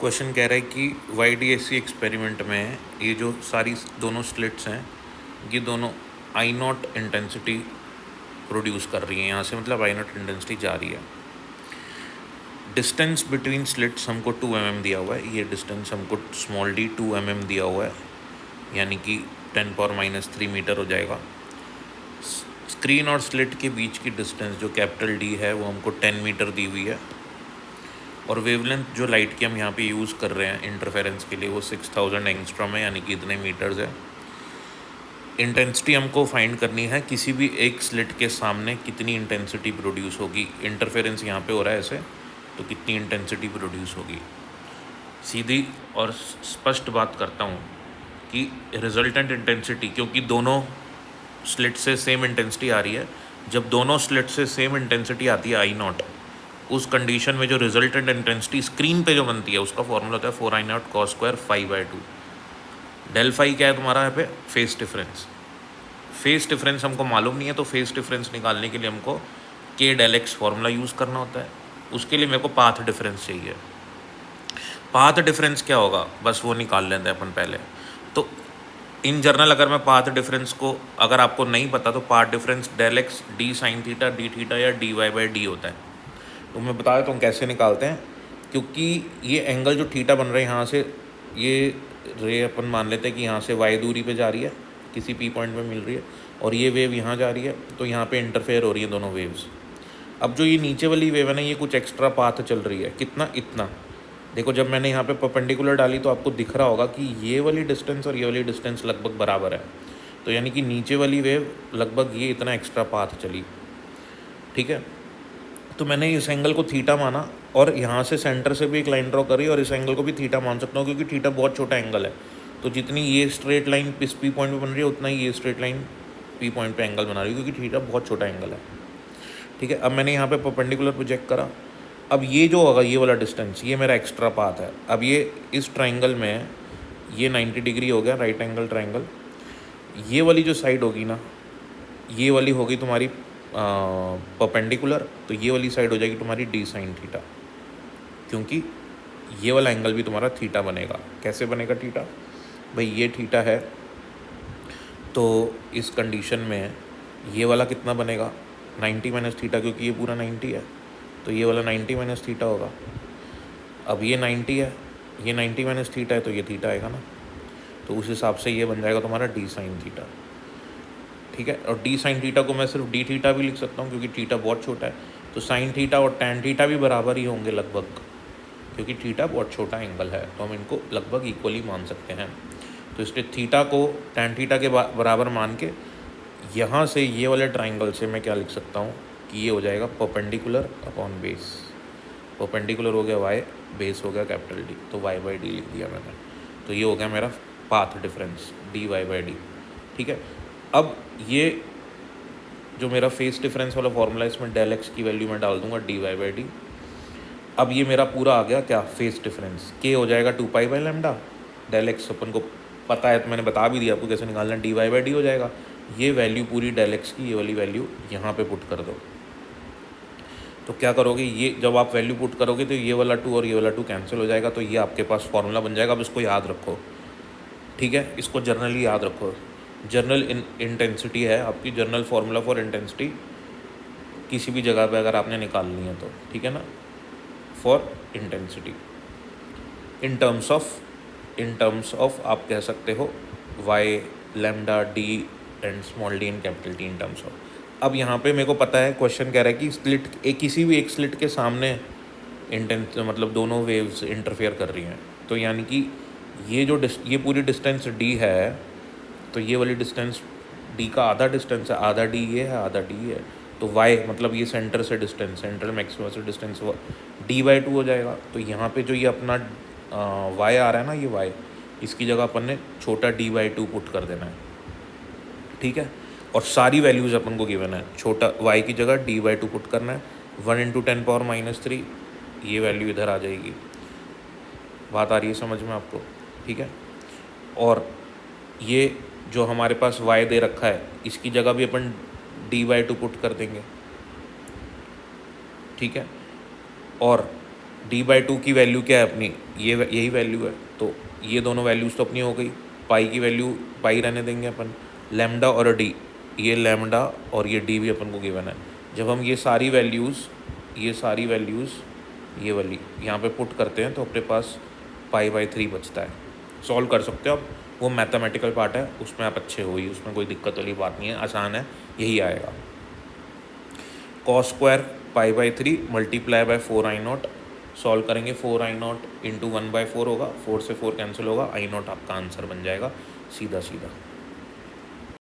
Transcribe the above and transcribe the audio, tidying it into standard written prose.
Question कह रहा है कि YDSC एक्सपेरिमेंट में ये जो सारी दोनों स्लिट्स हैं ये दोनों आई नॉट इंटेंसिटी प्रोड्यूस कर रही हैं। यहाँ से मतलब आई नॉट इंटेंसिटी जा रही है। डिस्टेंस बिटवीन स्लिट्स हमको 2 mm दिया हुआ है। ये डिस्टेंस हमको स्मॉल d 2 mm दिया हुआ है, यानी कि 10⁻³ मीटर हो जाएगा। स्क्रीन और स्लिट के बीच की डिस्टेंस जो कैपिटल D है वो हमको 10 मीटर दी हुई है, और वेवलेंथ जो लाइट की हम यहाँ पे यूज़ कर रहे हैं इंटरफेरेंस के लिए वो 6000 एंगस्ट्रॉम है, यानी कि इतने मीटर्स है। इंटेंसिटी हमको फाइंड करनी है किसी भी एक स्लिट के सामने कितनी इंटेंसिटी प्रोड्यूस होगी। इंटरफेरेंस यहाँ पे हो रहा है ऐसे, तो कितनी इंटेंसिटी प्रोड्यूस होगी। सीधी और स्पष्ट बात करता हूँ कि रिजल्टेंट इंटेंसिटी, क्योंकि दोनों स्लिट से सेम इंटेंसिटी आ रही है, जब दोनों स्लिट से सेम इंटेंसिटी आती है आई नॉट, उस कंडीशन में जो रिजल्टेंट इंटेंसिटी स्क्रीन पे जो बनती है उसका फॉर्मूला होता है 4I0 cos² φ/2। डेल फाई क्या है तुम्हारा यहाँ पे? Phase difference. फेस डिफरेंस हमको मालूम नहीं है, तो फेस डिफरेंस निकालने के लिए हमको k del x formula use करना होता है। उसके लिए मेरे को पाथ डिफरेंस चाहिए। पाथ डिफरेंस क्या होगा बस वो निकाल लेते हैं अपन पहले। तो इन जनरल अगर मैं पाथ डिफरेंस को, अगर आपको नहीं पता तो path difference del x d sin theta d theta या dy/d होता है। तो मैं बता देता हूँ कैसे निकालते हैं। क्योंकि ये एंगल जो थीटा बन रहा है यहाँ से, ये रे अपन मान लेते हैं कि यहाँ से y दूरी पे जा रही है, किसी p पॉइंट पे मिल रही है, और ये वेव यहाँ जा रही है, तो यहाँ पे इंटरफेयर हो रही है दोनों वेव्स। अब जो ये नीचे वाली वेव है ना, ये कुछ एक्स्ट्रा पाथ चल रही है। कितना? इतना। देखो जब मैंने यहाँ पे परपेंडिकुलर डाली तो आपको दिख रहा होगा कि ये वाली डिस्टेंस और ये वाली डिस्टेंस लगभग बराबर है, तो यानी कि नीचे वाली वेव लगभग ये इतना एक्स्ट्रा पाथ चली। ठीक है, तो मैंने इस एंगल को थीटा माना, और यहाँ से सेंटर से भी एक लाइन ड्रॉ करी, और इस एंगल को भी थीटा मान सकता हूँ क्योंकि थीटा बहुत छोटा एंगल है। तो जितनी ये स्ट्रेट लाइन इस पी पॉइंट पे बन रही है, उतना ही ये स्ट्रेट लाइन पी पॉइंट पे एंगल बना रही है, क्योंकि थीटा बहुत छोटा एंगल है। ठीक है, अब मैंने यहाँ पे परपेंडिकुलर प्रोजेक्ट करा। अब ये जो होगा ये वाला डिस्टेंस, ये मेरा एक्स्ट्रा पाथ है। अब ये इस ट्राइंगल में ये 90 डिग्री हो गया, राइट एंगल ट्राइंगल। ये वाली जो साइड होगी ना, ये वाली होगी तुम्हारी परपेंडिकुलर, तो ये वाली साइड हो जाएगी तुम्हारी d sin थीटा, क्योंकि ये वाला एंगल भी तुम्हारा थीटा बनेगा। कैसे बनेगा थीटा? भाई ये थीटा है, तो इस कंडीशन में ये वाला कितना बनेगा? 90 माइनस थीटा, क्योंकि ये पूरा 90 है, तो ये वाला 90 माइनस थीटा होगा। अब ये 90 है, ये 90 माइनस थीटा है, तो ये थीटा आएगा ना, तो उस हिसाब से ये बन जाएगा तुम्हारा d sin थीटा। ठीक है, और d sin थीटा को मैं सिर्फ d थीटा भी लिख सकता हूँ, क्योंकि थीटा बहुत छोटा है, तो sin थीटा और tan थीटा भी बराबर ही होंगे लगभग, क्योंकि थीटा बहुत छोटा एंगल है, तो हम इनको लगभग इक्वली मान सकते हैं। तो इसलिए थीटा को tan थीटा के बराबर मान के यहाँ से ये वाले ट्राइंगल से मैं क्या लिख सकता हूँ कि ये हो जाएगा परपेंडिकुलर अपॉन बेस। परपेंडिकुलर हो गया y, बेस हो गया कैपिटल D, तो y/d लिख दिया मैंने। तो ये हो गया मेरा पाथ डिफरेंस dy/d। ठीक है, अब ये जो मेरा फेस डिफरेंस वाला फॉर्मूला, इसमें डेल x की वैल्यू मैं डाल दूंगा dy/d। अब ये मेरा पूरा आ गया क्या? Phase difference. k हो जाएगा 2π/λ। डेल x अपन को पता है, तो मैंने बता भी दिया आपको कैसे निकालना है, dy/d हो जाएगा। ये वैल्यू पूरी डेल x की, ये वाली वैल्यू यहाँ पे पुट कर दो। तो क्या करोगे, ये जब आप वैल्यू पुट करोगे तो ये वाला 2 और ये वाला 2 कैंसिल हो जाएगा, तो ये आपके पास फॉर्मूला बन जाएगा। अब इसको याद रखो, ठीक है, इसको जर्नली याद रखो। जर्नल इंटेंसिटी है आपकी, जर्नल फार्मूला फॉर इंटेंसिटी किसी भी जगह पे अगर आपने निकालनी है तो, ठीक है ना, for intensity in terms of आप कह सकते हो y lambda d and small d in capital T in terms of. अब यहाँ पे मेरे को पता है क्वेश्चन कह रहा है कि स्लिट किसी भी एक स्लिट के सामने मतलब दोनों वेव्स इंटरफेयर कर रही हैं, तो यानी कि ये पूरी डिस्टेंस d है, तो ये वाली डिस्टेंस d का आधा डिस्टेंस है, आधा d ये है, आधा d है, तो y मतलब ये सेंटर से डिस्टेंस, सेंट्रल मैक्सिमम से डिस्टेंस d/2 हो जाएगा। तो यहाँ पे जो ये अपना y आ रहा है ना, ये y, इसकी जगह अपन ने छोटा d/2 पुट कर देना है। ठीक है, और सारी वैल्यूज़ अपन को गिवन है, छोटा y की जगह d/2 पुट करना है। 1 × 10⁻³ ये वैल्यू इधर आ जाएगी। बात आ रही है समझ में आपको? ठीक है, और ये जो हमारे पास y दे रखा है, इसकी जगह भी अपन d/2 पुट कर देंगे। ठीक है, और d/2 की वैल्यू क्या है अपनी, ये यही वैल्यू है, तो ये दोनों वैल्यूज़ तो अपनी हो गई। पाई की वैल्यू पाई रहने देंगे अपन। लैम्डा और डी, ये लैम्डा और ये डी भी अपन को गिवन है। जब हम ये सारी वैल्यूज़ ये वाली यहाँ पे पुट करते हैं तो अपने पास π/3 बचता है। सॉल्व कर सकते हो आप, वो मैथमेटिकल पार्ट है, उसमें आप अच्छे हो ही, उसमें कोई दिक्कत वाली बात नहीं है, आसान है, यही आएगा। cos² π/3 multiply by 4i0, solve करेंगे 4i0 इंटू 1/4 होगा, 4 से 4 कैंसिल होगा, i0 आपका आंसर बन जाएगा सीधा सीधा।